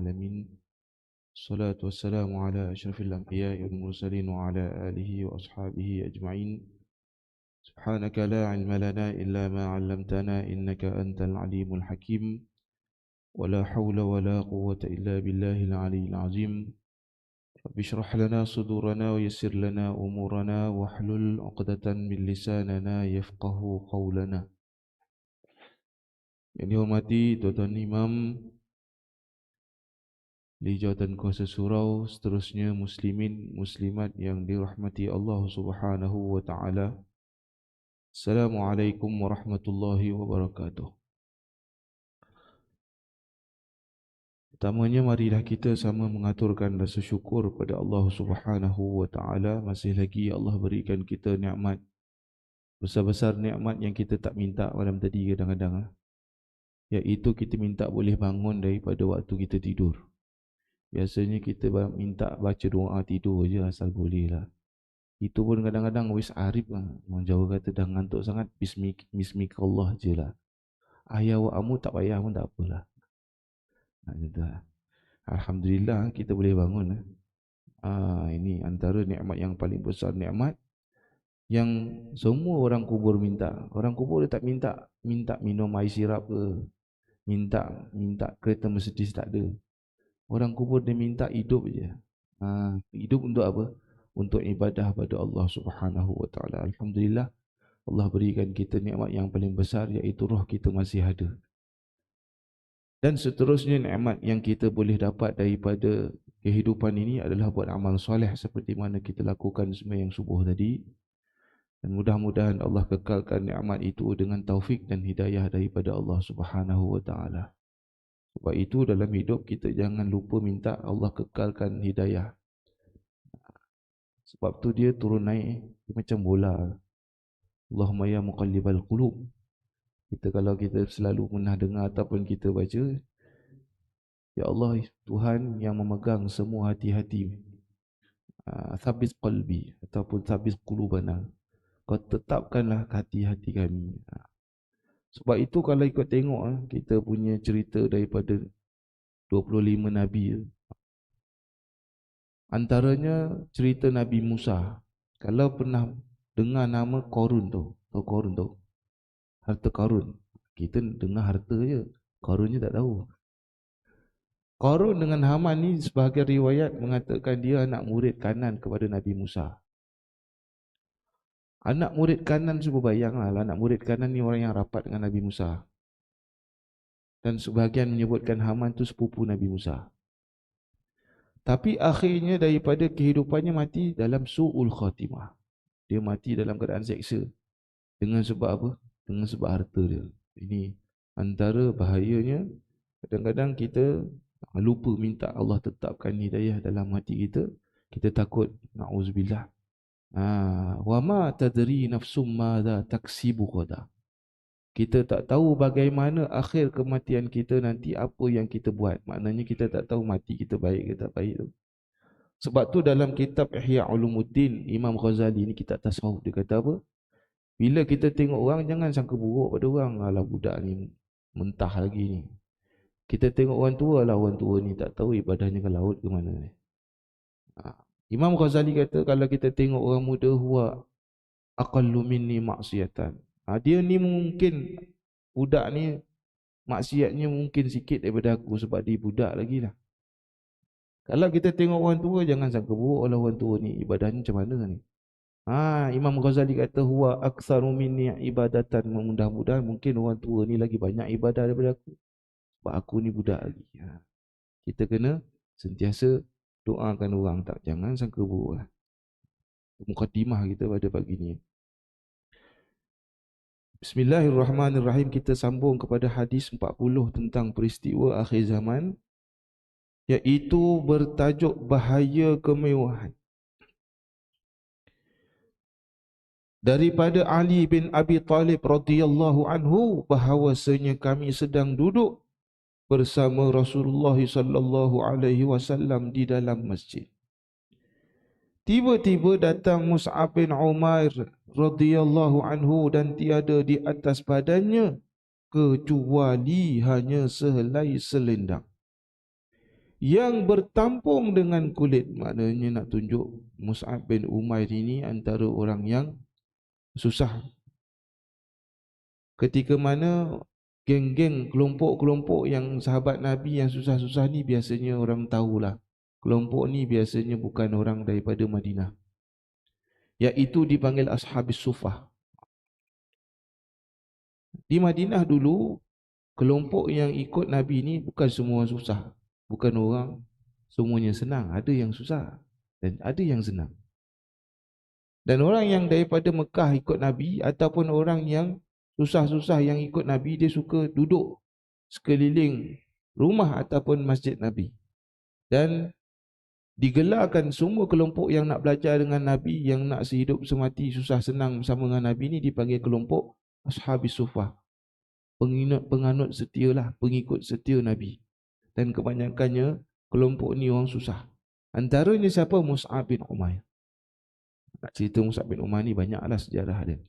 العالمين. الصلاة والسلام على أشرف الأنبياء والمرسلين وعلى آله وأصحابه أجمعين. سبحانك لا علم لنا إلا ما علمتنا إنك أنت العليم الحكيم. ولا حول ولا قوة إلا بالله العلي العظيم. رب اشرح لنا صدورنا ويسر لنا أمورنا واحلل عقدة من لساننا يفقه قولنا. Yang dihormati Tuan-Tuan Imam di Jawatan Kuasa Surau, seterusnya muslimin muslimat yang dirahmati Allah Subhanahu wa taala. Assalamualaikum warahmatullahi wabarakatuh. Pertamanya marilah kita sama mengaturkan rasa syukur pada Allah Subhanahu wa taala. Masih lagi Allah berikan kita nikmat, besar-besar nikmat yang kita tak minta malam tadi kadang-kadang, iaitu kita minta boleh bangun daripada waktu kita tidur. Biasanya kita minta baca doa tidur je asal boleh lah. Itu pun kadang-kadang wis arif lah. Orang Jawa kata dah ngantuk sangat, bismillah je lah. Ayah wa amu tak payah pun tak apalah. Alhamdulillah kita boleh bangun. Ini antara nikmat yang paling besar, nikmat yang semua orang kubur minta. Orang kubur dia tak minta minum air sirap ke, minta kereta Mercedes, tak ada. Orang kubur dia minta hidup je. Hidup untuk apa? Untuk ibadah pada Allah Subhanahu wa taala. Alhamdulillah Allah berikan kita nikmat yang paling besar, iaitu roh kita masih ada. Dan seterusnya nikmat yang kita boleh dapat daripada kehidupan ini adalah buat amal soleh seperti mana kita lakukan sembahyang subuh tadi. Dan mudah-mudahan Allah kekalkan nikmat itu dengan taufik dan hidayah daripada Allah Subhanahu wa taala. Sebab itu dalam hidup kita jangan lupa minta Allah kekalkan hidayah. Sebab tu dia turun naik, dia macam bola. Allahumma ya muqallibal qulub. Kalau kita selalu pernah dengar ataupun kita baca, ya Allah Tuhan yang memegang semua hati-hati, thabit qalbi ataupun thabit qulubana, kau tetapkanlah hati-hati kami. Sebab itu kalau ikut tengok kita punya cerita daripada 25 Nabi, antaranya cerita Nabi Musa. Kalau pernah dengar nama Qarun tu, tahu Qarun tu? Harta Qarun. Kita dengar harta je, Qarunnya tak tahu. Qarun dengan Haman ni sebahagian riwayat mengatakan dia anak murid kanan kepada Nabi Musa. Anak murid kanan, cuba bayanglah, anak murid kanan ni orang yang rapat dengan Nabi Musa. Dan sebahagian menyebutkan Haman tu sepupu Nabi Musa. Tapi akhirnya daripada kehidupannya mati dalam su'ul khatimah. Dia mati dalam keadaan seksa. Dengan sebab apa? Dengan sebab harta dia. Ini antara bahayanya. Kadang-kadang kita lupa minta Allah tetapkan hidayah dalam hati kita. Kita takut, na'udzubillah. Wa ma tadri nafsum madza taksibu ghada. Kita tak tahu bagaimana akhir kematian kita nanti, apa yang kita buat. Maknanya kita tak tahu mati kita baik ke tak baik tu. Sebab tu dalam kitab Ihya Ulumuddin, Imam Ghazali ni, kitab tasawuf, dia kata apa? Bila kita tengok orang, jangan sangka buruk pada orang. Alah budak ni mentah lagi ni. Kita tengok orang tua, lah orang tua ni tak tahu ibadahnya ke laut ke mana ni. Imam Ghazali kata kalau kita tengok orang muda, huwa aqallu minni maksiatan. Dia ni mungkin, budak ni maksiatnya mungkin sikit daripada aku sebab dia budak lagi lah. Kalau kita tengok orang tua, jangan sangka buruk lah orang tua ni ibadahnya macam mana ni. Imam Ghazali kata huwa aktsaru minni ibadatan. Mudah-mudahan mungkin orang tua ni lagi banyak ibadah daripada aku, sebab aku ni budak lagi. Kita kena sentiasa doakan orang, tak, jangan sangka buruk lah. Mukadimah kita pada pagi ni. Bismillahirrahmanirrahim. Kita sambung kepada hadis 40 tentang peristiwa akhir zaman, iaitu bertajuk bahaya kemewahan. Daripada Ali bin Abi Talib radhiyallahu anhu, bahawasanya kami sedang duduk bersama Rasulullah sallallahu alaihi wasallam di dalam masjid. Tiba-tiba datang Mus'ab bin Umair radhiyallahu anhu dan tiada di atas badannya kecuali hanya sehelai selendang yang bertampung dengan kulit. Maknanya nak tunjuk Mus'ab bin Umair ini antara orang yang susah. Ketika mana geng-geng, kelompok-kelompok yang sahabat Nabi yang susah-susah ni, biasanya orang tahulah kelompok ni biasanya bukan orang daripada Madinah, iaitu dipanggil Ashabis Sufah. Di Madinah dulu, kelompok yang ikut Nabi ni bukan semua susah, bukan orang semuanya senang. Ada yang susah dan ada yang senang. Dan orang yang daripada Mekah ikut Nabi ataupun orang yang susah-susah yang ikut Nabi, dia suka duduk sekeliling rumah ataupun masjid Nabi. Dan digelarkan semua kelompok yang nak belajar dengan Nabi, yang nak sehidup semati susah senang bersama dengan Nabi ni, dipanggil kelompok Ashabis Sufah. Penganut setia lah, pengikut setia Nabi. Dan kebanyakannya kelompok ni orang susah. Antaranya siapa? Mus'ab bin Umair. Nak cerita Mus'ab bin Umair ni banyaklah sejarah dia.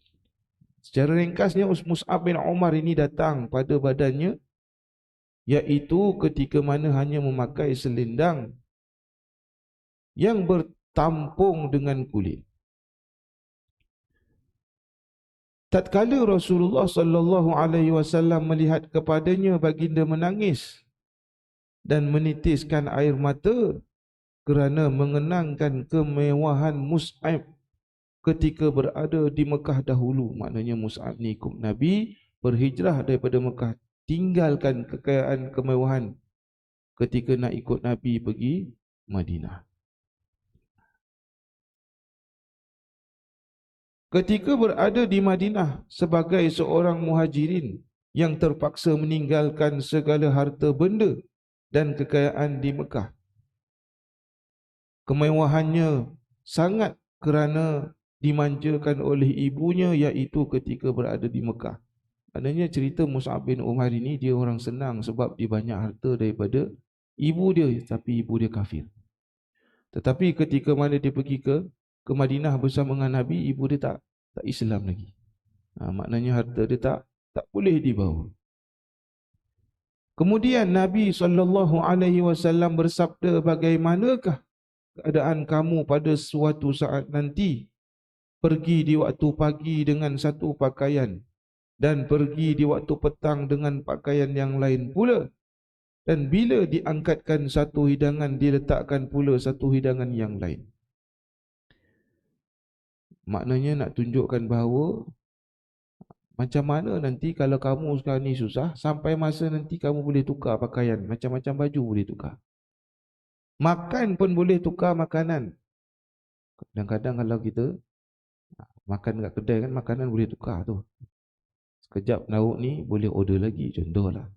Secara ringkasnya, Mus'ab bin Umar ini datang pada badannya, iaitu ketika mana hanya memakai selendang yang bertampung dengan kulit. Tatkala Rasulullah sallallahu alaihi wasallam melihat kepadanya, baginda menangis dan menitiskan air mata kerana mengenangkan kemewahan Mus'ab ketika berada di Mekah dahulu. Maknanya Mus'ab ni ikut Nabi, berhijrah daripada Mekah, tinggalkan kekayaan kemewahan ketika nak ikut Nabi pergi Madinah. Ketika berada di Madinah sebagai seorang muhajirin yang terpaksa meninggalkan segala harta benda dan kekayaan di Mekah, kemewahannya sangat kerana dimanjakan oleh ibunya, iaitu ketika berada di Mekah. Maknanya cerita Mus'ab bin Umair ini, dia orang senang sebab dia banyak harta daripada ibu dia, tapi ibu dia kafir. Tetapi ketika mana dia pergi ke Madinah bersama dengan Nabi, ibu dia tak Islam lagi. Maknanya harta dia tak boleh dibawa. Kemudian Nabi SAW bersabda, bagaimanakah keadaan kamu pada suatu saat nanti? Pergi di waktu pagi dengan satu pakaian dan pergi di waktu petang dengan pakaian yang lain pula. Dan bila diangkatkan satu hidangan, diletakkan pula satu hidangan yang lain. Maknanya nak tunjukkan bahawa macam mana nanti kalau kamu sekarang ni susah, sampai masa nanti kamu boleh tukar pakaian, macam-macam baju boleh tukar. Makan pun boleh tukar makanan. Kadang-kadang kalau kita makan kat kedai kan, makanan boleh tukar tu. Sekejap lauk ni boleh order lagi, contohlah.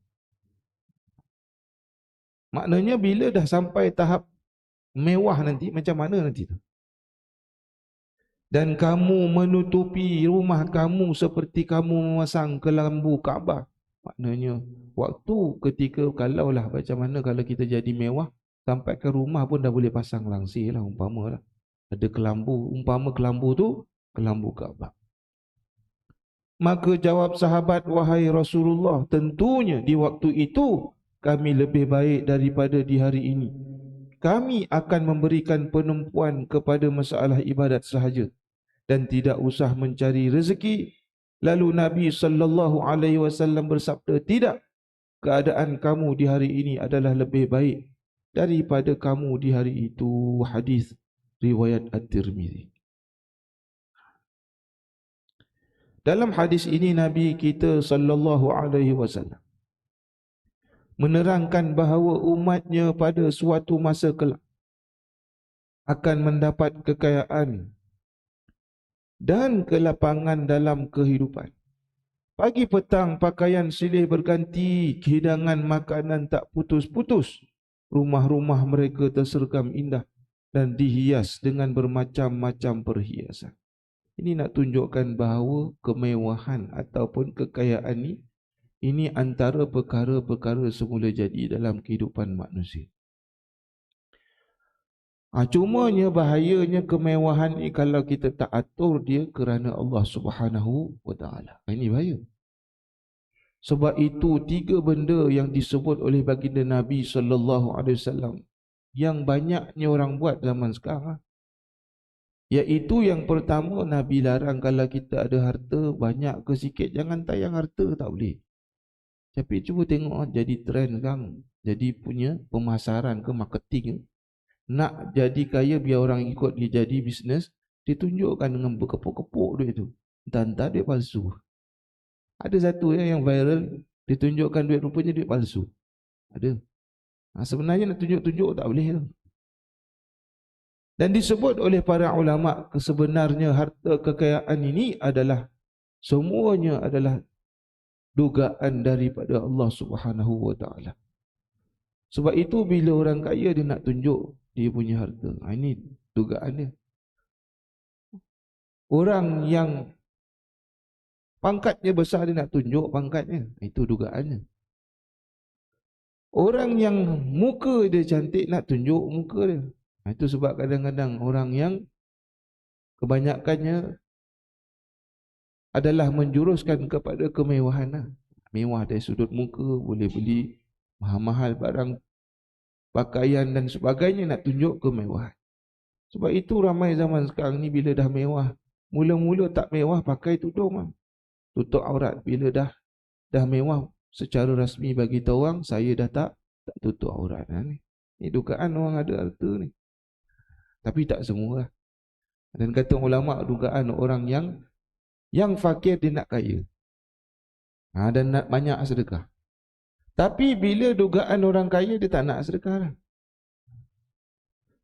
Maknanya bila dah sampai tahap mewah nanti, macam mana nanti tu? Dan kamu menutupi rumah kamu seperti kamu memasang kelambu Kaabah. Maknanya waktu ketika, kalaulah macam mana kalau kita jadi mewah, sampai ke rumah pun dah boleh pasang langsir lah, umpama lah. Ada kelambu, umpama kelambu tu kelambu Kaabah. Maka jawab sahabat, wahai Rasulullah, tentunya di waktu itu kami lebih baik daripada di hari ini. Kami akan memberikan penumpuan kepada masalah ibadat sahaja dan tidak usah mencari rezeki. Lalu Nabi SAW bersabda, tidak, keadaan kamu di hari ini adalah lebih baik daripada kamu di hari itu. Hadis riwayat At-Tirmizi. Dalam hadis ini Nabi kita SAW menerangkan bahawa umatnya pada suatu masa kelak akan mendapat kekayaan dan kelapangan dalam kehidupan. Pagi petang pakaian silih berganti, hidangan makanan tak putus-putus. Rumah-rumah mereka tersergam indah dan dihias dengan bermacam-macam perhiasan. Ini nak tunjukkan bahawa kemewahan ataupun kekayaan ini antara perkara-perkara semula jadi dalam kehidupan manusia. Cumanya bahayanya kemewahan ini kalau kita tak atur dia kerana Allah Subhanahu wa taala. Ini bahaya. Sebab itu 3 benda yang disebut oleh baginda Nabi sallallahu alaihi wasallam yang banyaknya orang buat zaman sekarang. Iaitu yang pertama, Nabi larang kalau kita ada harta banyak ke sikit, jangan tayang harta, tak boleh. Tapi cuba tengok jadi trend sekarang, jadi punya pemasaran ke marketing. Nak jadi kaya biar orang ikut dia jadi bisnes, ditunjukkan dengan berkepuk-kepuk duit tu. Entah-entah duit palsu. Ada satu yang viral, ditunjukkan duit rupanya duit palsu. Ada. Sebenarnya nak tunjuk-tunjuk tak boleh tu. Dan disebut oleh para ulama, sebenarnya harta kekayaan ini adalah semuanya adalah dugaan daripada Allah Subhanahu wa taala. Sebab itu bila orang kaya dia nak tunjuk dia punya harta, ini dugaan dia. Orang yang pangkatnya besar dia nak tunjuk pangkatnya, itu dugaannya. Orang yang muka dia cantik nak tunjuk muka dia. Itu sebab kadang-kadang orang yang kebanyakannya adalah menjuruskan kepada kemewahan. Mewah dari sudut muka, boleh beli mahal-mahal barang, pakaian dan sebagainya, nak tunjuk kemewahan. Sebab itu ramai zaman sekarang ni bila dah mewah, mula-mula tak mewah pakai tudung, tutup aurat. Bila dah mewah secara rasmi bagi tahu orang, saya dah tak tutup aurat. Ni dugaan orang ada harta ni. Tapi tak semua lah. Dan kata ulama, dugaan orang yang fakir dia nak kaya, dan nak banyak sedekah. Tapi bila dugaan orang kaya, dia tak nak sedekah lah.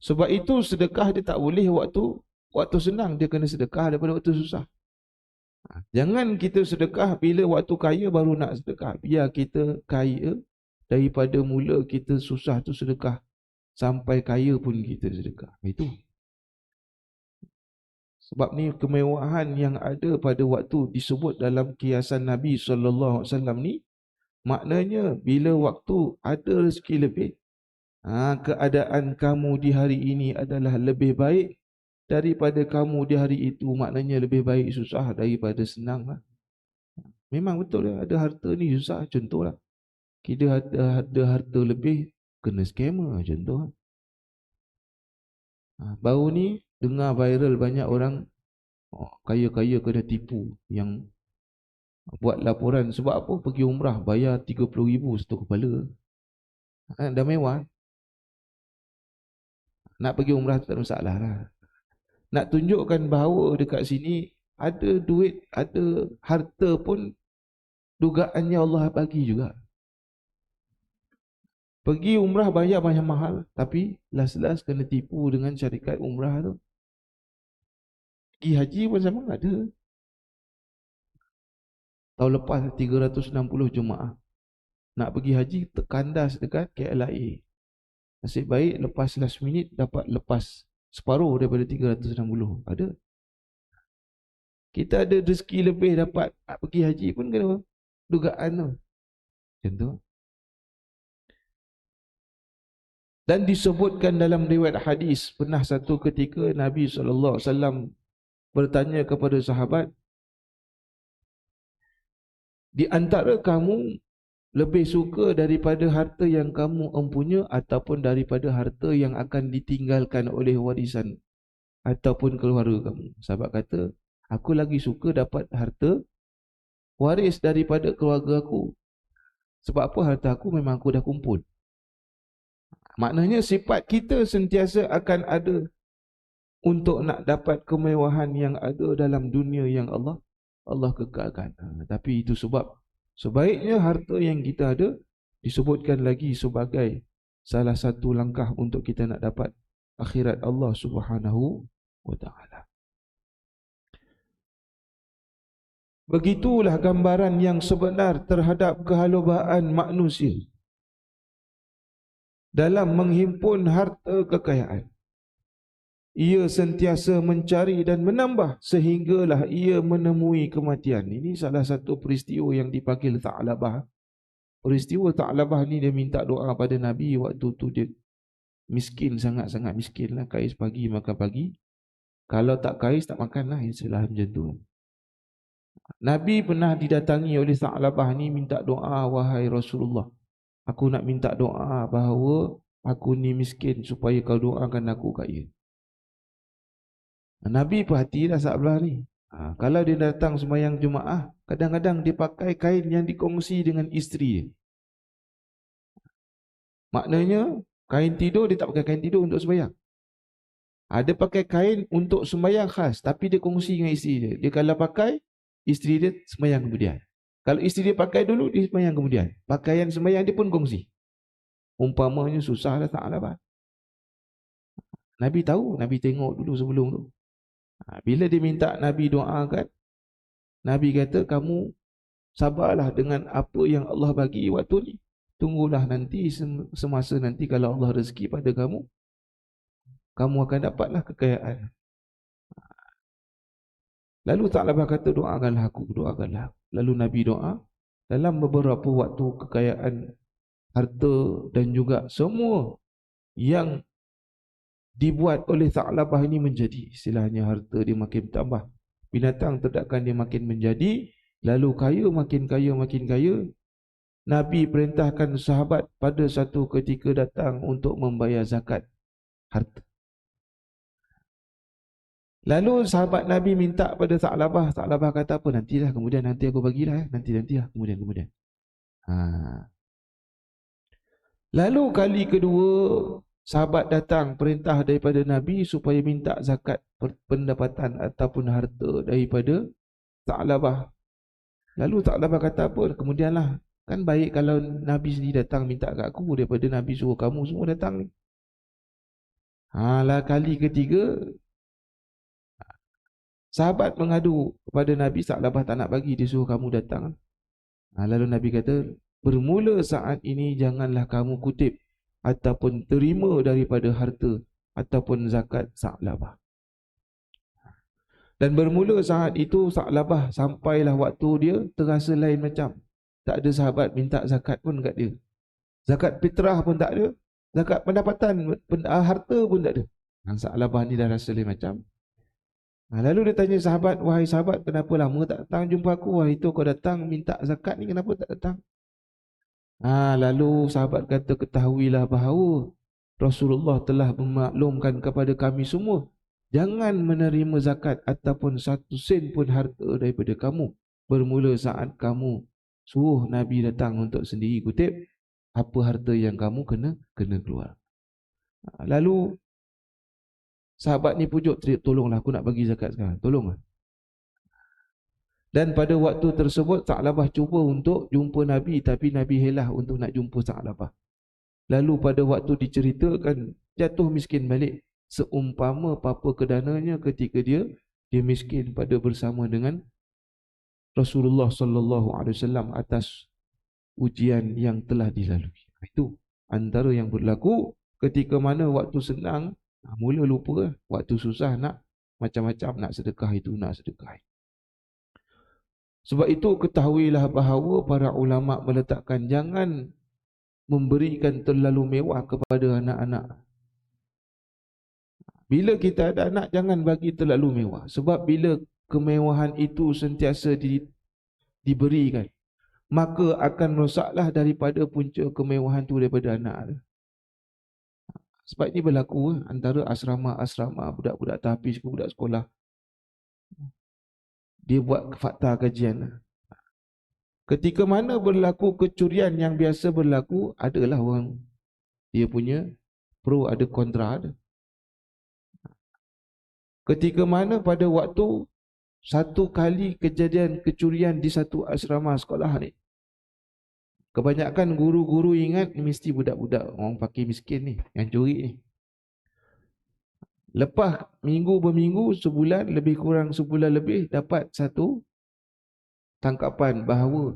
Sebab itu sedekah dia tak boleh waktu senang, dia kena sedekah daripada waktu susah. Jangan kita sedekah bila waktu kaya baru nak sedekah. Biar kita kaya, daripada mula kita susah tu sedekah, sampai kaya pun kita sedekah. Itu. Sebab ni kemewahan yang ada pada waktu disebut dalam kiasan Nabi SAW ni, maknanya bila waktu ada rezeki lebih, keadaan kamu di hari ini adalah lebih baik daripada kamu di hari itu. Maknanya lebih baik susah daripada senang lah. Memang betul lah, ada harta ni susah. Contoh lah, kita ada harta lebih, kena scammer contoh. Baru ni dengar viral banyak orang kaya-kaya kena tipu, yang buat laporan. Sebab apa? Pergi umrah bayar 30,000 satu kepala. Dah mewah. Nak pergi umrah tak ada masalah lah. Nak tunjukkan bahawa dekat sini ada duit, ada harta pun dugaannya Allah bagi juga. Pergi umrah bayar banyak mahal, tapi last kena tipu dengan syarikat umrah tu. Pergi haji pun sama ada. Tahun lepas 360 jemaah nak pergi haji, terkandas dekat KLIA. Nasib baik lepas last minute dapat lepas separuh daripada 360. Ada. Kita ada rezeki lebih dapat nak pergi haji pun kena dugaan tu. Contoh. Dan disebutkan dalam riwayat hadis, pernah satu ketika Nabi SAW bertanya kepada sahabat, di antara kamu lebih suka daripada harta yang kamu empunya ataupun daripada harta yang akan ditinggalkan oleh warisan ataupun keluarga kamu? Sahabat kata, aku lagi suka dapat harta waris daripada keluarga aku. Sebab apa? Harta aku memang aku dah kumpul. Maknanya sifat kita sentiasa akan ada untuk nak dapat kemewahan yang ada dalam dunia yang Allah kekalkan. Tapi itu sebab sebaiknya harta yang kita ada disebutkan lagi sebagai salah satu langkah untuk kita nak dapat akhirat Allah Subhanahu wa taala. Begitulah gambaran yang sebenar terhadap kehalubaan manusia dalam menghimpun harta kekayaan. Ia sentiasa mencari dan menambah sehinggalah ia menemui kematian. Ini salah satu peristiwa yang dipanggil Tha'labah. Peristiwa Tha'labah ni dia minta doa pada Nabi waktu tu dia miskin, sangat-sangat miskin lah. Kais pagi makan pagi, kalau tak kais tak makan lah, istilah macam tu. Nabi pernah didatangi oleh Tha'labah ni minta doa, wahai Rasulullah, aku nak minta doa bahawa aku ni miskin supaya kau doakan aku kaya. Nabi perhatilah sahabat ni. Kalau dia datang sembahyang Jumaat, kadang-kadang dia pakai kain yang dikongsi dengan isteri dia. Maknanya kain tidur dia tak pakai kain tidur untuk sembahyang. Ada pakai kain untuk sembahyang khas, tapi dia kongsi dengan isteri dia. Dia kalau pakai, isteri dia sembahyang kemudian. Kalau isteri dia pakai dulu, dia sembahyang kemudian. Pakaian sembahyang dia pun kongsi. Umpamanya susah dah tak lah. Nabi tahu, Nabi tengok dulu sebelum tu. Bila dia minta Nabi doakan, Nabi kata kamu sabarlah dengan apa yang Allah bagi waktu ni. Tunggulah nanti semasa nanti kalau Allah rezeki pada kamu, kamu akan dapatlah kekayaan. Lalu Tha'labah kata doakanlah aku, doakanlah aku. Lalu Nabi doa. Dalam beberapa waktu kekayaan harta dan juga semua yang dibuat oleh Tha'labah ini menjadi, istilahnya harta dia makin bertambah, binatang ternakan dia makin menjadi, lalu kaya makin kaya makin kaya. Nabi perintahkan sahabat pada satu ketika datang untuk membayar zakat harta. Lalu sahabat Nabi minta pada Tha'labah, Tha'labah kata apa? Nantilah, kemudian nanti aku bagilah, nantilah, kemudian. Lalu kali kedua sahabat datang perintah daripada Nabi supaya minta zakat pendapatan ataupun harta daripada Tha'labah. Lalu Tha'labah kata apa? Kemudianlah, kan baik kalau Nabi sendiri datang minta kat aku daripada Nabi suruh kamu semua datang ni. Lah kali ketiga sahabat mengadu kepada Nabi, Tha'labah tak nak bagi, dia suruh kamu datang. Lalu Nabi kata, bermula saat ini janganlah kamu kutip ataupun terima daripada harta ataupun zakat Tha'labah. Dan bermula saat itu Tha'labah sampailah waktu dia terasa lain macam. Tak ada sahabat minta zakat pun kat dia. Zakat fitrah pun tak ada. Zakat pendapatan, harta pun tak ada. Tha'labah ni dah rasa lain macam. Lalu dia tanya sahabat, wahai sahabat, kenapa lama tak datang jumpa aku? Wahai itu kau datang minta zakat ni, kenapa tak datang? Lalu sahabat kata, ketahuilah bahawa Rasulullah telah memaklumkan kepada kami semua, jangan menerima zakat ataupun satu sen pun harta daripada kamu bermula saat kamu suruh Nabi datang untuk sendiri kutip apa harta yang kamu kena keluar. Lalu sahabat ni pujuk, tolonglah aku nak bagi zakat sekarang, tolonglah. Dan pada waktu tersebut Tha'labah cuba untuk jumpa Nabi, tapi Nabi helah untuk nak jumpa Tha'labah. Lalu pada waktu diceritakan, jatuh miskin balik, seumpama papa kedananya ketika dia miskin pada bersama dengan Rasulullah sallallahu alaihi wasallam atas ujian yang telah dilalui. Itu antara yang berlaku ketika mana waktu senang mula lupa, waktu susah nak macam-macam, nak sedekah itu, nak sedekah itu. Sebab itu ketahuilah bahawa para ulama meletakkan jangan memberikan terlalu mewah kepada anak-anak. Bila kita ada anak, jangan bagi terlalu mewah. Sebab bila kemewahan itu sentiasa diberikan, maka akan merosaklah daripada punca kemewahan itu daripada anak. Sebab ini berlaku antara asrama-asrama budak-budak tahfiz ke budak sekolah. Dia buat fakta kajian. Ketika mana berlaku kecurian yang biasa berlaku, adalah orang dia punya pro, ada kontra ada. Ketika mana pada waktu satu kali kejadian kecurian di satu asrama sekolah ni, kebanyakan guru-guru ingat mesti budak-budak orang fakir miskin ni yang curi ni. Lepas minggu berminggu, sebulan, lebih kurang sebulan lebih, dapat satu tangkapan bahawa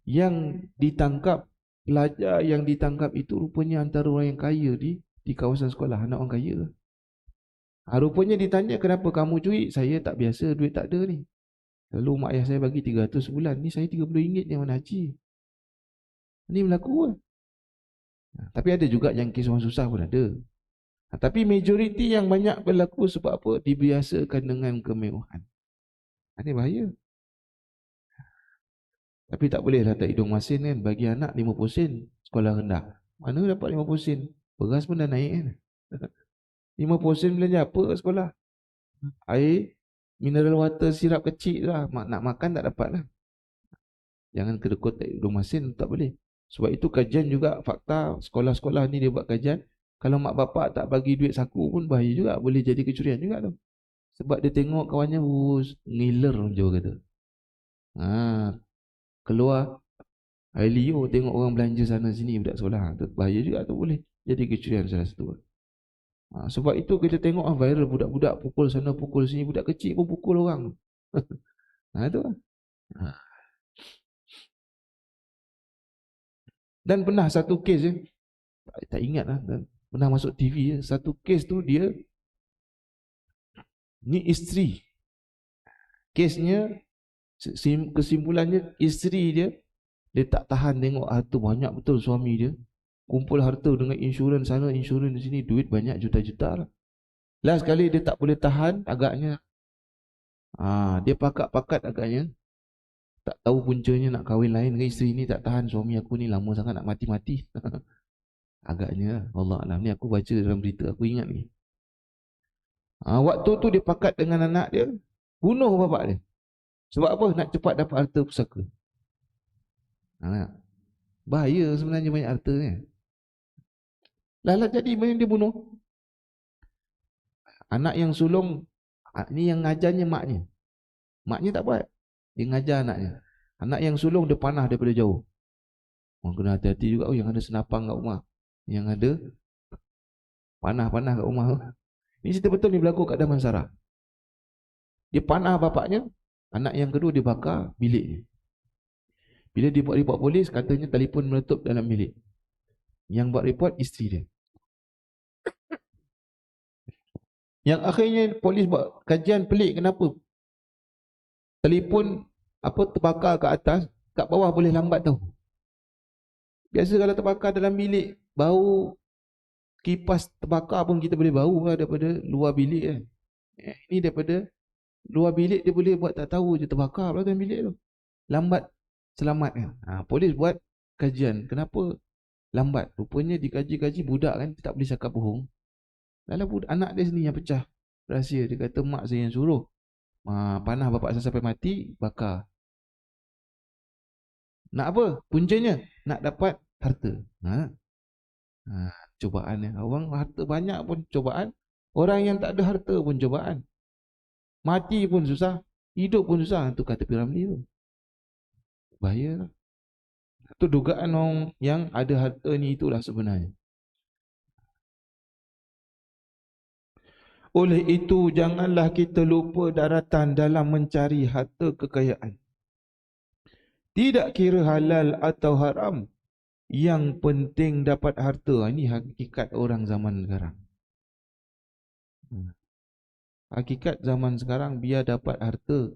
yang ditangkap, pelajar yang ditangkap itu rupanya antara orang yang kaya di kawasan sekolah, anak orang kaya. Rupanya ditanya, kenapa kamu curi? Saya tak biasa, duit tak ada ni. Lalu mak ayah saya bagi 300 sebulan, ni saya RM30 ni mana haji. Ni berlaku kan? Tapi ada juga yang kes orang susah pun ada. Tapi majoriti yang banyak berlaku sebab apa? Dibiasakan dengan kemewahan. Ini bahaya. Tapi tak boleh lah tak hidung masin kan. Bagi anak 50 sen sekolah rendah. Mana dapat 50 sen? Beras pun dah naik kan. 50 sen belanja apa kat sekolah? Air mineral water sirap kecil lah. Nak makan tak dapat lah. Jangan kedekut rumah sen, tak boleh. Sebab itu kajian juga fakta. Sekolah-sekolah ni dia buat kajian. Kalau mak bapak tak bagi duit saku pun bahaya juga. Boleh jadi kecurian juga tu. Sebab dia tengok kawannya ngiler je kata. Keluar air liur, tengok orang belanja sana sini budak sekolah. Tu bahaya juga tu, boleh jadi kecurian salah satu. Sebab itu kita tengok viral budak-budak pukul sana pukul sini, budak kecil pun pukul orang. Itu lah. Dan pernah satu kes tak ingat lah, pernah masuk TV satu kes tu, dia ni isteri. Kesnya kesimpulannya isteri dia tak tahan tengok harta banyak betul suami dia. Kumpul harta dengan insurans sana, insurans di sini, duit banyak juta-juta lah. Last kali dia tak boleh tahan agaknya. Dia pakat-pakat agaknya. Tak tahu puncanya nak kahwin lain dengan isteri ni, tak tahan suami aku ni lama sangat nak mati-mati. Agaknya Allah Alam, ni aku baca dalam berita, aku ingat ni. Waktu tu dia pakat dengan anak dia, bunuh bapak dia. Sebab apa? Nak cepat dapat harta pusaka. Bahaya sebenarnya banyak harta ni. Lah jadi macam dia bunuh. Anak yang sulung ni yang ngajarnya maknya. Maknya tak buat. Dia ngajar anaknya. Anak yang sulung dia panah daripada jauh. Orang kena hati-hati juga. Yang ada senapang kat rumah, yang ada panah-panah kat rumah. Ini cerita betul ni, berlaku kat Damansara. Dia panah bapaknya. Anak yang kedua dia bakar bilik dia. Bila dia buat report polis, katanya telefon meletup dalam bilik. Yang buat report isteri dia. Yang akhirnya polis buat kajian pelik, kenapa telefon terbakar kat atas, kat bawah boleh lambat tau. Biasa kalau terbakar dalam bilik, bau kipas terbakar pun kita boleh bau lah daripada luar bilik kan. Ini daripada luar bilik dia boleh buat tak tahu je terbakar pula dalam bilik tu. Lambat selamat kan. Polis buat kajian kenapa lambat. Rupanya dikaji-kaji budak kan, tak boleh cakap bohong. Lalu anak dia sendiri yang pecah rahsia. Dia kata mak saya yang suruh panah bapak saya sampai mati, bakar. Nak apa? Puncanya nak dapat harta. Cobaan ni. Orang harta banyak pun cobaan. Orang yang tak ada harta pun cobaan. Mati pun susah, hidup pun susah. Itu kata Piramli tu. Bahaya lah. Itu dugaan orang yang ada harta ni, itulah sebenarnya. Oleh itu janganlah kita lupa daratan dalam mencari harta kekayaan. Tidak kira halal atau haram, yang penting dapat harta. Ini hakikat orang zaman sekarang. Hakikat zaman sekarang, biar dapat harta,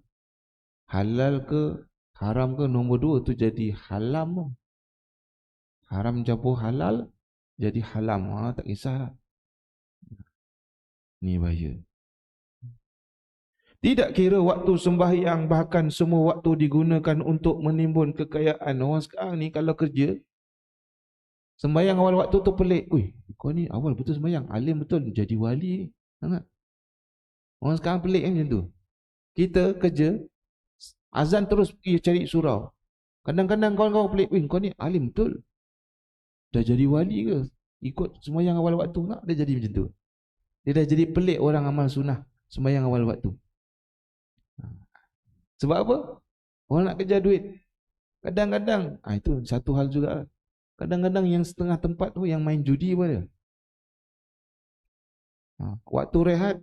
halal ke haram ke, nombor dua tu jadi halam. Haram campur halal jadi halam. Tak kisahlah. Ni bahaya. Tidak kira waktu sembahyang, bahkan semua waktu digunakan untuk menimbun kekayaan. Orang sekarang ni kalau kerja, sembahyang awal waktu tu pelik. Kau ni awal betul sembahyang, alim betul, jadi wali. Orang sekarang pelik kan macam tu. Kita kerja, azan terus pergi cari surau. Kadang-kadang kawan-kawan pelik, kau ni alim betul, dah jadi wali ke? Ikut sembahyang awal waktu tak? Dia jadi macam tu. Dia dah jadi pelik orang amal sunnah sembahyang awal waktu. Sebab apa? Orang nak kerja duit. Kadang-kadang itu satu hal juga. Kadang-kadang yang setengah tempat tu yang main judi pun ada. Waktu rehat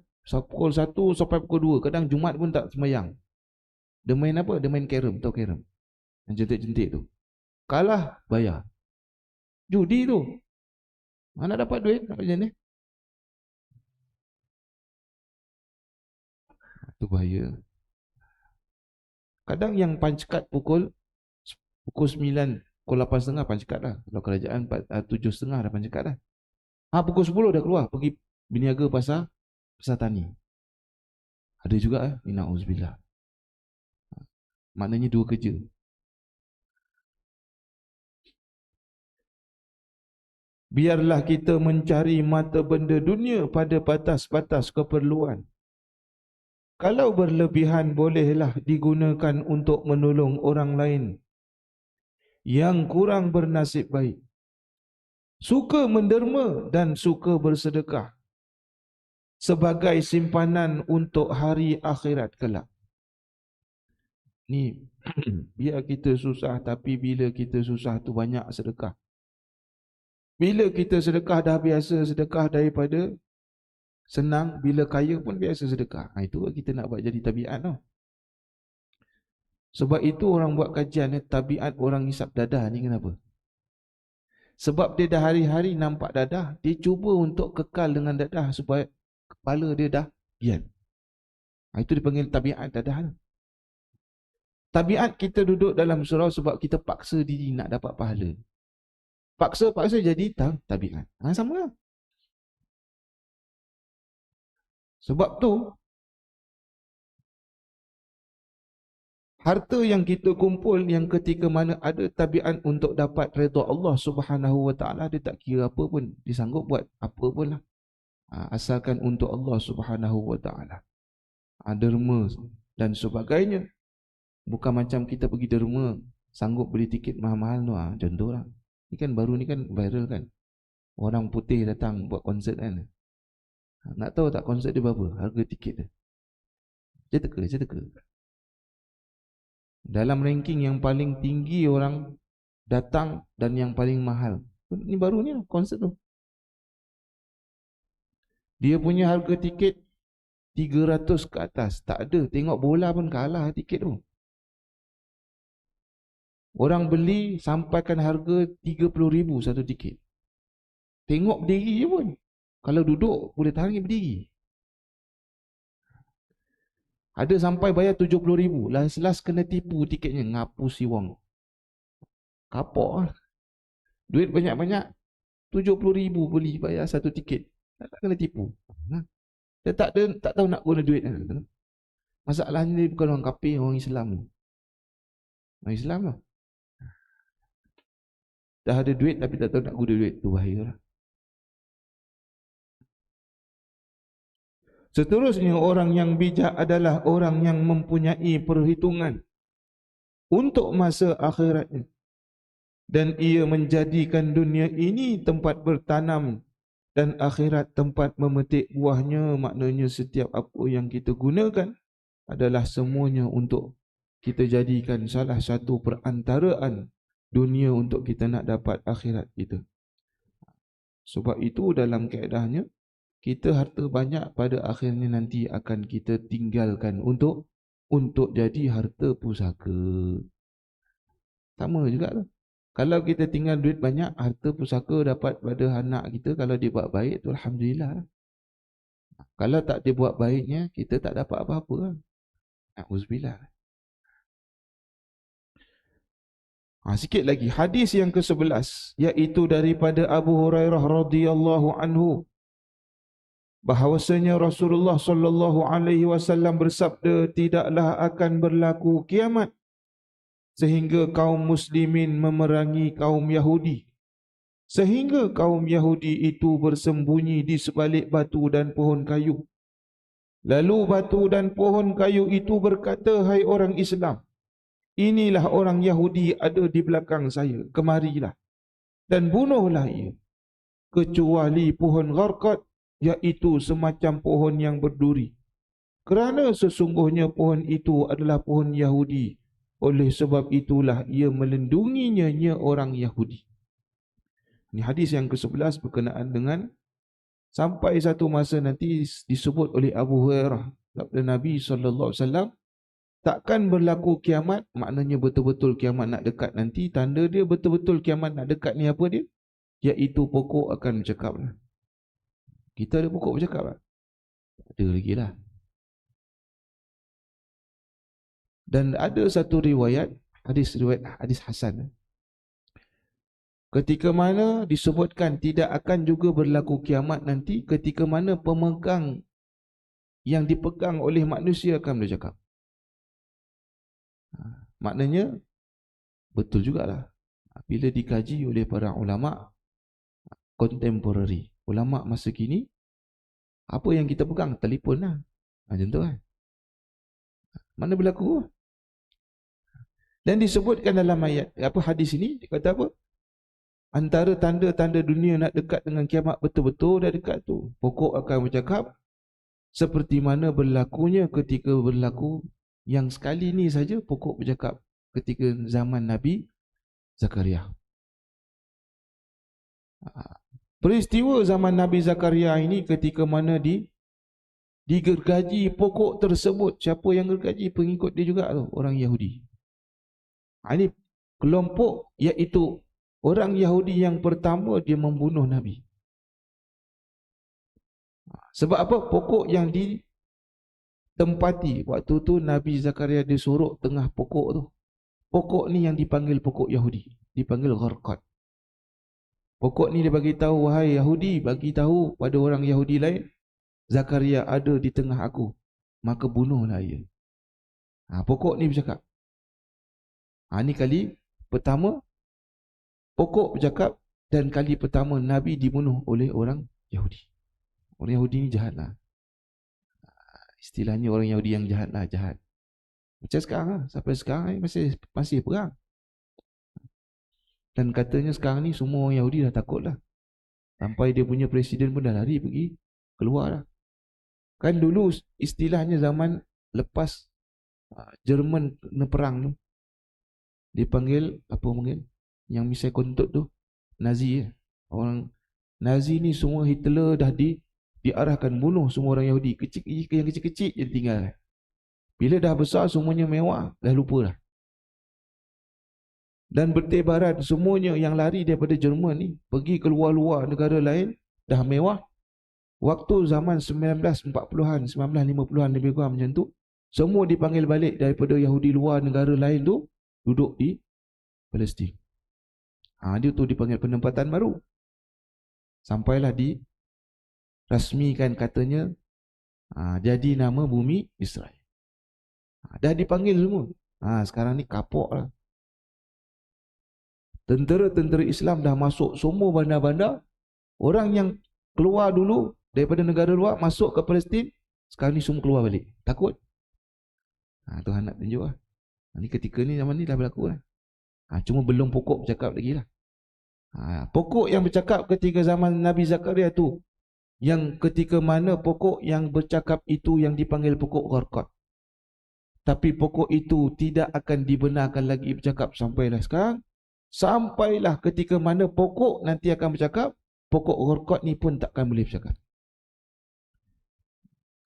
pukul 1 sampai pukul 2. Kadang Jumaat pun tak sembahyang. Dia main apa? Dia main carom. Tahu carom? Yang jentik-jentik tu. Kalah bayar. Judi tu. Mana dapat duit nak macam ni? Itu bahaya. Kadang yang pancekat pukul 9, pukul 8.30 pancekat lah. Kalau kerajaan 7.30 dah pancekat lah. Pukul 10 dah keluar pergi berniaga pasar tani. Ada juga Ina'uzubillah. Maknanya dua kerja. Biarlah kita mencari mata benda dunia pada batas-batas keperluan. Kalau berlebihan bolehlah digunakan untuk menolong orang lain yang kurang bernasib baik. Suka menderma dan suka bersedekah sebagai simpanan untuk hari akhirat kelak. Ni biar kita susah, tapi bila kita susah tu banyak sedekah. Bila kita sedekah dah biasa sedekah daripada senang, bila kaya pun biasa sedekah. Itu kita nak buat jadi tabiat tau. Sebab itu orang buat kajian tabiat orang hisap dadah ni kenapa? Sebab dia dah hari-hari nampak dadah, dia cuba untuk kekal dengan dadah supaya kepala dia dah diam. Itu dipanggil tabiat dadah. Tabiat kita duduk dalam surau sebab kita paksa diri nak dapat pahala. Paksa-paksa jadi tabiat. Sama lah. Sebab tu harta yang kita kumpul yang ketika mana ada tabiat untuk dapat redha Allah Subhanahu wa taala, dia tak kira apa pun, dia sanggup buat apa pun lah. Asalkan untuk Allah Subhanahu wa taala. Derma dan sebagainya. Bukan macam kita pergi derma sanggup beli tiket mahal-mahal tu. Contoh lah. Ni kan baru ni kan viral kan. Orang putih datang buat konsert kan. Nak tahu tak konsert dia berapa? Harga tiket dia. Dia teka. Dalam ranking yang paling tinggi orang datang dan yang paling mahal. Ni baru ni konsert tu. Dia punya harga tiket 300 ke atas. Tak ada. Tengok bola pun kalah tiket tu. Orang beli sampaikan harga 30,000 satu tiket. Tengok berdiri je pun. Kalau duduk boleh tahan berdiri. Ada sampai bayar 70,000. Last kena tipu tiketnya. Ngapu si wong. Kapok lah. Duit banyak-banyak. 70,000 beli bayar satu tiket. Tak kena tipu. Dia tak tahu nak guna duit. Masalahnya dia bukan orang kafir, orang Islam. Orang Islam lah. Dah ada duit tapi tak tahu nak guna duit. Tu bahaya lah. Seterusnya orang yang bijak adalah orang yang mempunyai perhitungan untuk masa akhiratnya. Dan ia menjadikan dunia ini tempat bertanam dan akhirat tempat memetik buahnya. Maknanya setiap apa yang kita gunakan adalah semuanya untuk kita jadikan salah satu perantaraan dunia untuk kita nak dapat akhirat kita. Sebab itu dalam kaedahnya kita harta banyak pada akhirnya nanti akan kita tinggalkan untuk jadi harta pusaka. Sama juga lah. Kalau kita tinggal duit banyak, harta pusaka dapat pada anak kita, kalau dia buat baik tu alhamdulillah. Kalau tak dia buat baiknya, kita tak dapat apa-apa lah. Auzubillah. Sikit lagi hadis yang ke-11, iaitu daripada Abu Hurairah radhiyallahu anhu, bahawasanya Rasulullah sallallahu alaihi wasallam bersabda, tidaklah akan berlaku kiamat sehingga kaum muslimin memerangi kaum Yahudi, sehingga kaum Yahudi itu bersembunyi di sebalik batu dan pohon kayu. Lalu batu dan pohon kayu itu berkata, hai orang Islam, inilah orang Yahudi ada di belakang saya, kemarilah dan bunuhlah ia, kecuali pohon gharqad, iaitu semacam pohon yang berduri, kerana sesungguhnya pohon itu adalah pohon Yahudi. Oleh sebab itulah ia melindunginya orang Yahudi. Ini hadis yang ke-11 berkenaan dengan sampai satu masa nanti disebut oleh Abu Hurairah, sabda Nabi SAW, takkan berlaku kiamat. Maknanya betul-betul kiamat nak dekat nanti. Tanda dia betul-betul kiamat nak dekat ni apa dia? Iaitu pokok akan bercakap lah. Kita ada pokok bercakap lah? Ada lagi lah. Dan ada satu riwayat hadis Hasan, ketika mana disebutkan tidak akan juga berlaku kiamat nanti ketika mana pemegang yang dipegang oleh manusia akan bercakap. Maknanya betul jugalah bila dikaji oleh para ulama, contemporary. Ulama masa kini, apa yang kita pegang? Telefon lah. Macam tu kan. Mana berlaku? Dan disebutkan dalam ayat, hadis ini, dia kata apa? Antara tanda-tanda dunia nak dekat dengan kiamat betul-betul dah dekat tu. Pokok akan bercakap seperti mana berlakunya ketika berlaku yang sekali ni saja pokok bercakap ketika zaman Nabi Zakaria. Peristiwa zaman Nabi Zakaria ini ketika mana digergaji pokok tersebut. Siapa yang gergaji? Pengikut dia juga tu, orang Yahudi. Ini kelompok, iaitu orang Yahudi yang pertama dia membunuh Nabi. Sebab apa? Pokok yang ditempati waktu tu Nabi Zakaria dia sorok tengah pokok tu. Pokok ni yang dipanggil pokok Yahudi, dipanggil Gharqad. Pokok ni dia bagi tahu, wahai Yahudi, bagi tahu pada orang Yahudi lain, Zakaria ada di tengah aku, maka bunuhlah ia. Pokok ni bercakap. Ni kali pertama pokok bercakap, dan kali pertama Nabi dibunuh oleh orang Yahudi. Orang Yahudi ni jahat lah. Istilahnya orang Yahudi yang jahat lah, jahat. Macam sekarang lah, sampai sekarang masih perang. Dan katanya sekarang ni semua orang Yahudi dah takut lah. Sampai dia punya presiden pun dah lari pergi keluar lah. Kan dulu istilahnya zaman lepas Jerman kena perang tu, dipanggil apa mungkin yang misai kontot tu, Nazi. Orang Nazi ni semua Hitler dah diarahkan bunuh semua orang Yahudi. Yang kecil-kecil je tinggal. Bila dah besar semuanya mewah, dah lupa lah. Dan bertebaran semuanya yang lari daripada Jerman ni pergi ke luar-luar negara lain, dah mewah. Waktu zaman 1940-an, 1950-an lebih kurang macam tu, semua dipanggil balik daripada Yahudi luar negara lain tu, duduk di Palestin. Dia tu dipanggil penempatan baru. Sampailah dirasmikan katanya, jadi nama bumi Israel. Dah dipanggil semua. Sekarang ni kapok lah. Tentera-tentera Islam dah masuk semua bandar-bandar. Orang yang keluar dulu daripada negara luar masuk ke Palestin, sekarang ni semua keluar balik. Takut. Tuhan nak tunjuk lah. Ni ketika ni, zaman ni dah berlaku lah. Cuma belum pokok bercakap lagi lah. Pokok yang bercakap ketika zaman Nabi Zakaria tu, yang ketika mana pokok yang bercakap itu yang dipanggil pokok Gharqad. Tapi pokok itu tidak akan dibenarkan lagi bercakap sampailah sekarang. Sampailah ketika mana pokok nanti akan bercakap, pokok Gharqad ni pun takkan boleh bercakap.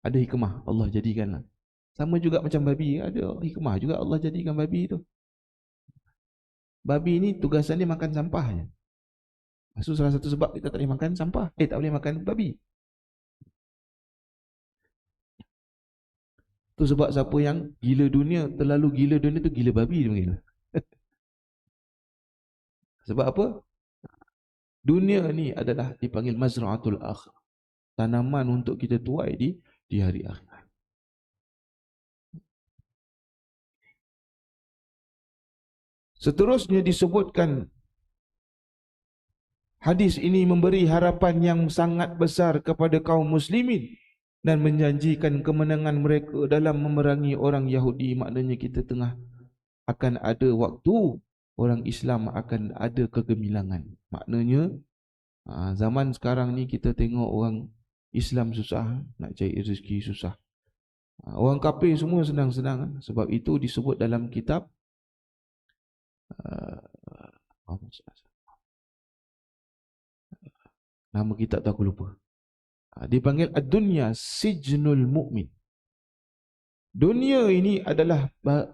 Ada hikmah Allah jadikanlah. Sama juga macam babi, ada hikmah juga Allah jadikan babi tu. Babi ni tugasan dia makan sampah je. Maksud salah satu sebab kita tak boleh makan sampah. Tak boleh makan babi. Tu sebab siapa yang gila dunia, terlalu gila dunia tu gila babi dia panggil. Sebab apa? Dunia ni adalah dipanggil mazra'atul akhir. Tanaman untuk kita tuai di hari akhirat. Seterusnya disebutkan hadis ini memberi harapan yang sangat besar kepada kaum muslimin dan menjanjikan kemenangan mereka dalam memerangi orang Yahudi. Maknanya kita tengah akan ada waktu orang Islam akan ada kegemilangan. Maknanya zaman sekarang ni kita tengok orang Islam susah, nak cari rezeki susah. Orang kafir semua senang-senang. Sebab itu disebut dalam kitab nama kitab tu aku lupa. Dipanggil ad-dunya sijnul mu'min. Dunia ini adalah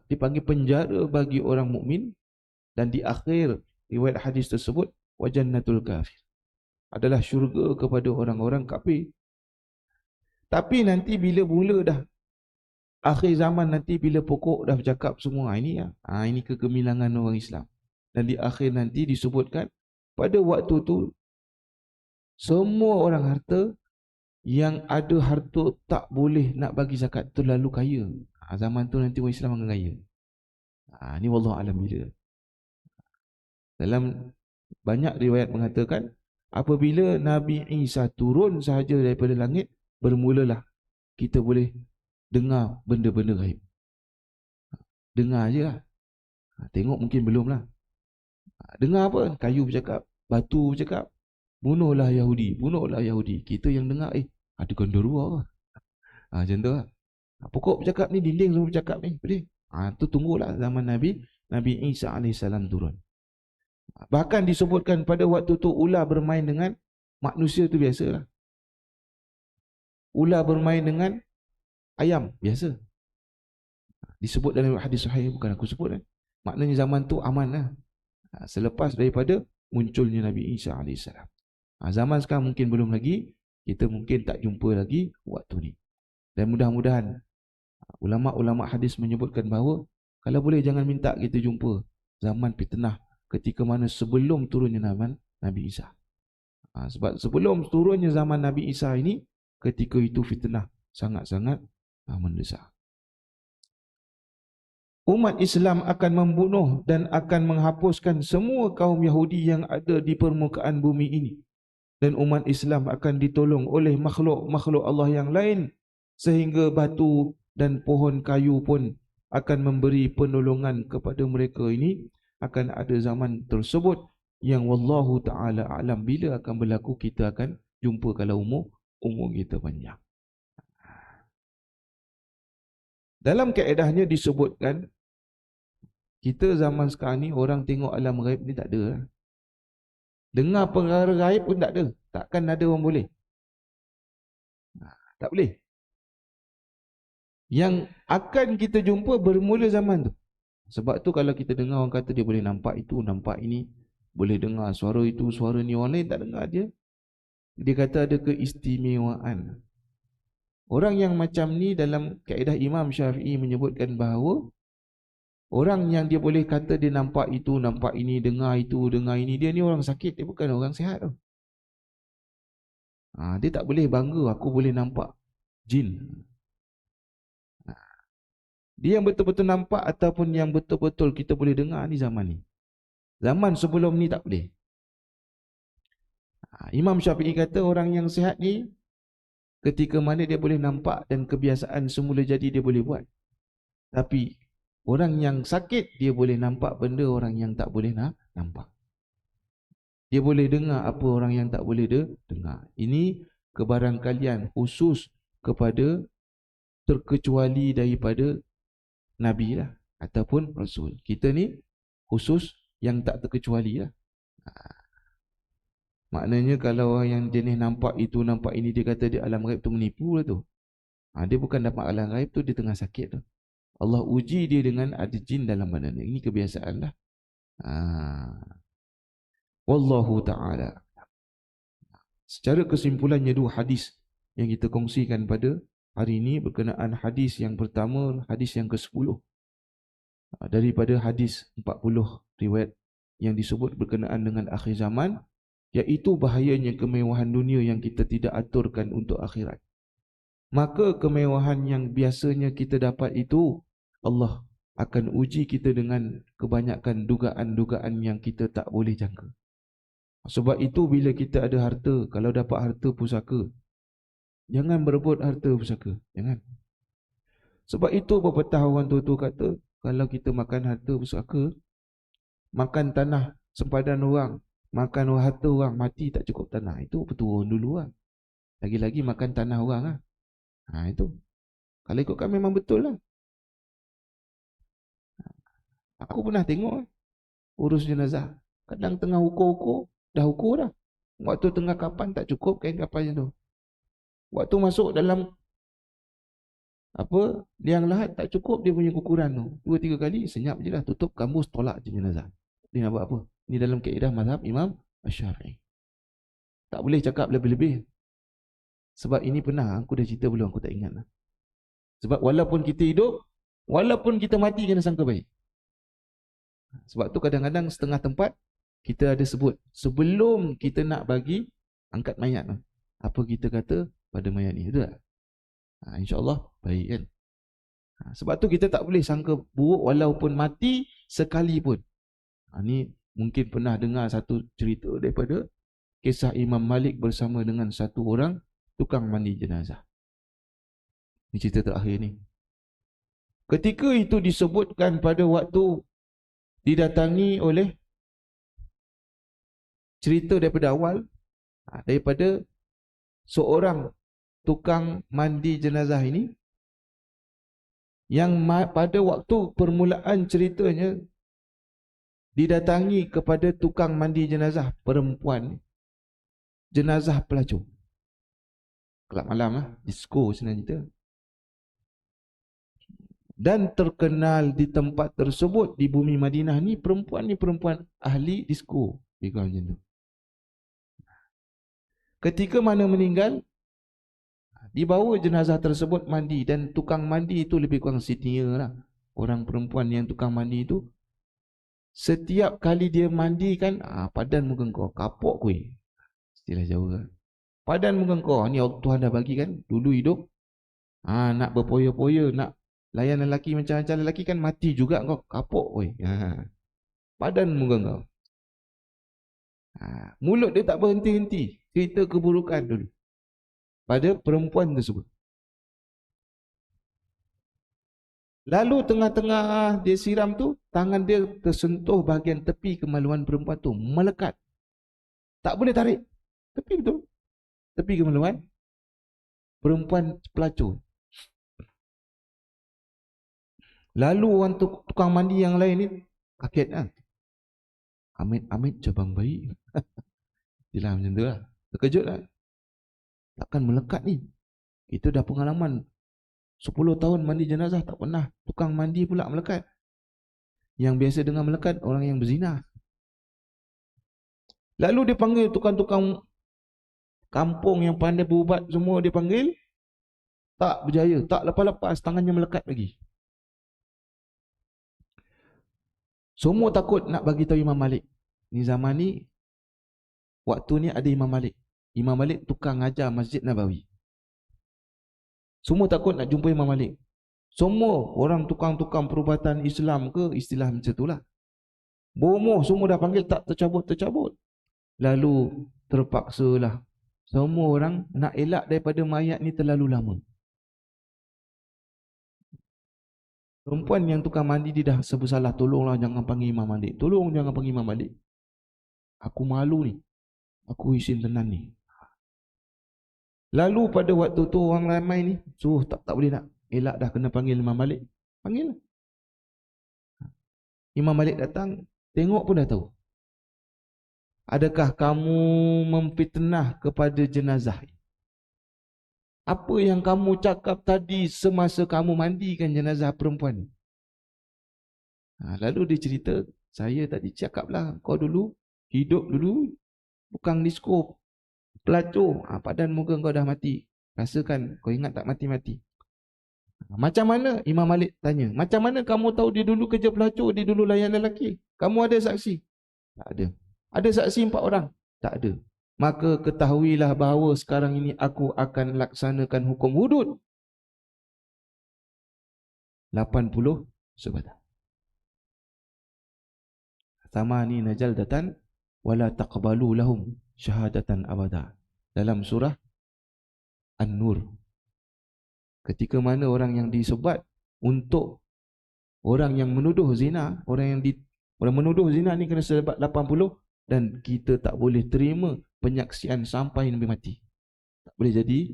dipanggil penjara bagi orang mukmin, dan di akhir riwayat hadis tersebut wa jannatul kafir, adalah syurga kepada orang-orang kafir. Tapi nanti bila mula dah akhir zaman, nanti bila pokok dah bercakap semua, ini kegemilangan orang Islam. Dan di akhir nanti disebutkan pada waktu tu semua orang harta yang ada harta tak boleh nak bagi zakat, terlalu kaya. Zaman tu nanti orang Islam akan kaya. Ni wallahu alam bila. Dalam banyak riwayat mengatakan apabila Nabi Isa turun sahaja daripada langit, bermulalah kita boleh dengar benda-benda gaib. Dengar je lah. Tengok mungkin belum lah. Dengar apa? Kayu bercakap, batu bercakap, bunuhlah Yahudi, bunuhlah Yahudi. Kita yang dengar, ada gondorua apa? Macam tu lah. Pokok bercakap ni, dinding semua bercakap ni. Boleh. Tu tunggulah zaman Nabi Isa AS turun. Bahkan disebutkan pada waktu tu ular bermain dengan manusia tu biasalah. Ular bermain dengan ayam, biasa. Disebut dalam hadis sahih, bukan aku sebut kan. Maknanya zaman tu aman lah. Selepas daripada munculnya Nabi Isa AS. Zaman sekarang mungkin belum lagi, kita mungkin tak jumpa lagi waktu ni. Dan mudah-mudahan ulama-ulama hadis menyebutkan bahawa kalau boleh jangan minta kita jumpa zaman fitnah ketika mana sebelum turunnya zaman Nabi Isa. Sebab sebelum turunnya zaman Nabi Isa ini, ketika itu fitnah sangat-sangat mendesak. Umat Islam akan membunuh dan akan menghapuskan semua kaum Yahudi yang ada di permukaan bumi ini. Dan umat Islam akan ditolong oleh makhluk-makhluk Allah yang lain, sehingga batu dan pohon kayu pun akan memberi penolongan kepada mereka ini. Akan ada zaman tersebut yang wallahu ta'ala alam. Bila akan berlaku, kita akan jumpa kalau umur kita panjang. Dalam kaedahnya disebutkan, kita zaman sekarang ni orang tengok alam gaib ni tak ada. Dengar perkara gaib pun tak ada. Takkan ada orang boleh. Tak boleh. Yang akan kita jumpa bermula zaman tu. Sebab tu kalau kita dengar orang kata dia boleh nampak itu, nampak ini, boleh dengar suara itu, suara ni, orang lain tak dengar dia. Dia kata ada keistimewaan. Orang yang macam ni dalam kaedah Imam Syafi'i menyebutkan bahawa orang yang dia boleh kata dia nampak itu, nampak ini, dengar itu, dengar ini, dia ni orang sakit, dia bukan orang sihat tu. Dia tak boleh bangga aku boleh nampak jin. Dia yang betul-betul nampak ataupun yang betul-betul kita boleh dengar ni zaman ni. Zaman sebelum ni tak boleh. Imam Syafi'i kata orang yang sihat ni ketika mana dia boleh nampak dan kebiasaan semula jadi dia boleh buat. Tapi orang yang sakit dia boleh nampak benda orang yang tak boleh nampak. Dia boleh dengar apa orang yang tak boleh dengar. Ini kebarangkalian khusus kepada terkecuali daripada Nabi lah ataupun Rasul. Kita ni khusus yang tak terkecuali lah. Maknanya kalau orang yang jenis nampak itu, nampak ini, dia kata dia alam gaib tu menipu lah tu. Dia bukan dapat alam gaib tu, dia tengah sakit tu. Allah uji dia dengan ada jin dalam badannya. Ini kebiasaan lah. Wallahu ta'ala. Secara kesimpulannya dua hadis yang kita kongsikan pada hari ini berkenaan hadis yang pertama, hadis yang ke-10. Daripada hadis 40 riwayat yang disebut berkenaan dengan akhir zaman, iaitu bahayanya kemewahan dunia yang kita tidak aturkan untuk akhirat. Maka kemewahan yang biasanya kita dapat itu, Allah akan uji kita dengan kebanyakan dugaan-dugaan yang kita tak boleh jangka. Sebab itu bila kita ada harta, kalau dapat harta pusaka, jangan berebut harta pusaka. Jangan. Sebab itu pepatah orang tua-tua kata, kalau kita makan harta pusaka, makan tanah sempadan orang, makan harta orang, mati tak cukup tanah. Itu petua orang dulu lah. Lagi-lagi makan tanah orang lah. Itu. Kalau ikutkan memang betul lah. Aku pernah tengok urus jenazah. Kadang tengah ukur-ukur, dah ukur dah. Waktu tengah kapan tak cukup kain kapannya tu. Waktu masuk dalam liang lahat tak cukup dia punya ukuran tu. 2-3 kali senyap je lah, tutup kambus, tolak je jenazah. Dia nak buat apa? Ni dalam kaedah mazhab Imam Syafi'i. Tak boleh cakap lebih-lebih. Sebab ini pernah aku dah cerita belum, aku tak ingat lah. Sebab walaupun kita hidup, walaupun kita mati, kena sangka baik. Sebab tu kadang-kadang setengah tempat kita ada sebut, sebelum kita nak bagi angkat mayat tu, apa kita kata pada mayat ni, betul tak? InsyaAllah baik kan. Sebab tu kita tak boleh sangka buruk walaupun mati sekalipun. Ni mungkin pernah dengar satu cerita daripada kisah Imam Malik bersama dengan satu orang tukang mandi jenazah. Ini cerita terakhir ni. Ketika itu disebutkan pada waktu didatangi oleh cerita daripada awal, daripada seorang tukang mandi jenazah ini, yang pada waktu permulaan ceritanya didatangi kepada tukang mandi jenazah perempuan, jenazah pelacur. Kelab malam disko sebenarnya. Dan terkenal di tempat tersebut, di bumi Madinah ni perempuan ahli disko. Ketika mana meninggal, dibawa jenazah tersebut mandi, dan tukang mandi itu lebih kurang senior lah. Orang perempuan yang tukang mandi itu, setiap kali dia mandi kan, padan muka kau, kapok kuih. Istilah Jawa. Padan muka kau, ni Tuhan dah bagi kan, dulu hidup. Nak berpoya-poya, nak layan lelaki macam-macam lelaki kan, mati juga kau, kapok kuih. Padan muka kau. Mulut dia tak berhenti-henti cerita keburukan dulu pada perempuan tersebut. Lalu tengah-tengah dia siram tu, tangan dia tersentuh bahagian tepi kemaluan perempuan tu, melekat. Tak boleh tarik. Tepi betul. Tepi kemaluan perempuan pelacur. Lalu orang tukang mandi yang lain ni kaget kan. Amit cabang bayi. Dia macam tu lah. Terkejut lah. Takkan melekat ni. Kita dah pengalaman 10 tahun mandi jenazah, tak pernah tukang mandi pula melekat. Yang biasa dengan melekat orang yang berzina. Lalu dia panggil tukang-tukang kampung yang pandai berubat semua, dia panggil. Tak berjaya, tak lepas-lepas, tangannya melekat lagi. Semua takut nak bagi tahu Imam Malik. Ni zaman ni, waktu ni ada Imam Malik. Imam Malik tukang ajar Masjid Nabawi. Semua takut nak jumpa Imam Malik. Semua orang tukang-tukang perubatan Islam ke, istilah macam itulah. Bomoh semua dah panggil, tak tercabut. Lalu terpaksalah semua orang nak elak daripada mayat ni terlalu lama. Perempuan yang tukang mandi dia dah sebut salah, tolonglah jangan panggil Imam Malik. Tolong jangan panggil Imam Malik. Aku malu ni. Aku isin tenan ni. Lalu pada waktu tu orang ramai ni suruh tak boleh nak elak, dah kena panggil Imam Malik. Panggil lah. Imam Malik datang, tengok pun dah tahu. Adakah kamu memfitnah kepada jenazah? Apa yang kamu cakap tadi semasa kamu mandikan jenazah perempuan ni? Lalu dia cerita, saya tadi cakap lah, kau dulu hidup dulu bukan disko, pelacur. Padan muka kau dah mati. Rasakan, kau ingat tak mati-mati? Macam mana? Imam Malik tanya. Macam mana kamu tahu dia dulu kerja pelacur, dia dulu layan lelaki? Kamu ada saksi? Tak ada. Ada saksi 4 orang? Tak ada. Maka ketahuilah bahawa sekarang ini aku akan laksanakan hukum hudud 80 sebatang. Sama ni najal datan wala taqbalu lahum syahadatan abada. Dalam surah An-Nur. Ketika mana orang yang disebat untuk orang yang menuduh zina, orang menuduh zina ni kena sebat 80, dan kita tak boleh terima penyaksian sampai Nabi mati. Tak boleh jadi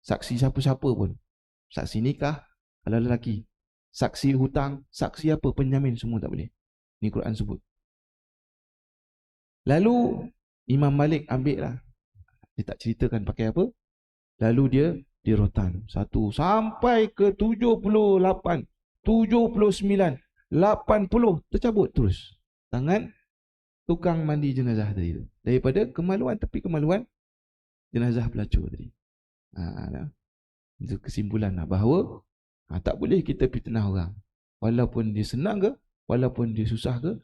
saksi siapa-siapa pun. Saksi nikah kalau lelaki, saksi hutang, saksi apa, penjamin, semua tak boleh. Ni Quran sebut. Lalu Imam Malik ambil lah. Dia tak ceritakan pakai apa. Lalu dia rotan 1 sampai ke 78, 79, 80, tercabut terus tangan tukang mandi jenazah tadi tu. Daripada kemaluan, tepi kemaluan jenazah pelacur tadi. Itu kesimpulan lah, bahawa tak boleh kita fitnah orang. Walaupun dia senang ke, walaupun dia susah ke,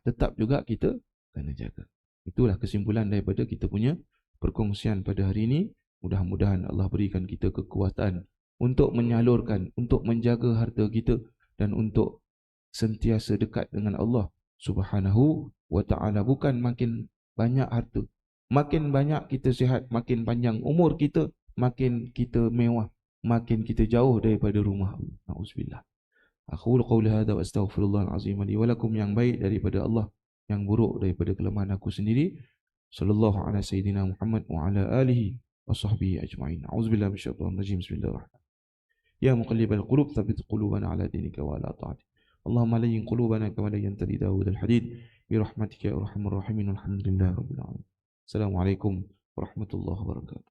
tetap juga kita kena jaga. Itulah kesimpulan daripada kita punya perkongsian pada hari ini. Mudah-mudahan Allah berikan kita kekuatan untuk menyalurkan, untuk menjaga harta kita, dan untuk sentiasa dekat dengan Allah Subhanahu wa ta'ala. Bukan makin banyak harta, Makin banyak kita sihat, makin panjang umur kita, makin kita mewah, makin kita jauh daripada rumah. Nauzubillah. Aku qauli hadza wa astaghfirullahal azim li wa lakum, yang baik daripada Allah, yang buruk daripada kelemahan aku sendiri. Sallallahu ala sayyidina Muhammad wa ala alihi wa sahbihi ajma'in. Auzubillahi minasyaitonir rajim. Bismillahirrahmanirrahim. Ya muqallibal qulub tsabbit qulubana ala dinika wa ala ta'atik. Allahumma layyin qulubana kama layyanta li Daud al-hadid bi rahmatika ya arhamar rahimin. Alhamdulillahirabbil alamin. Assalamualaikum warahmatullahi wabarakatuh.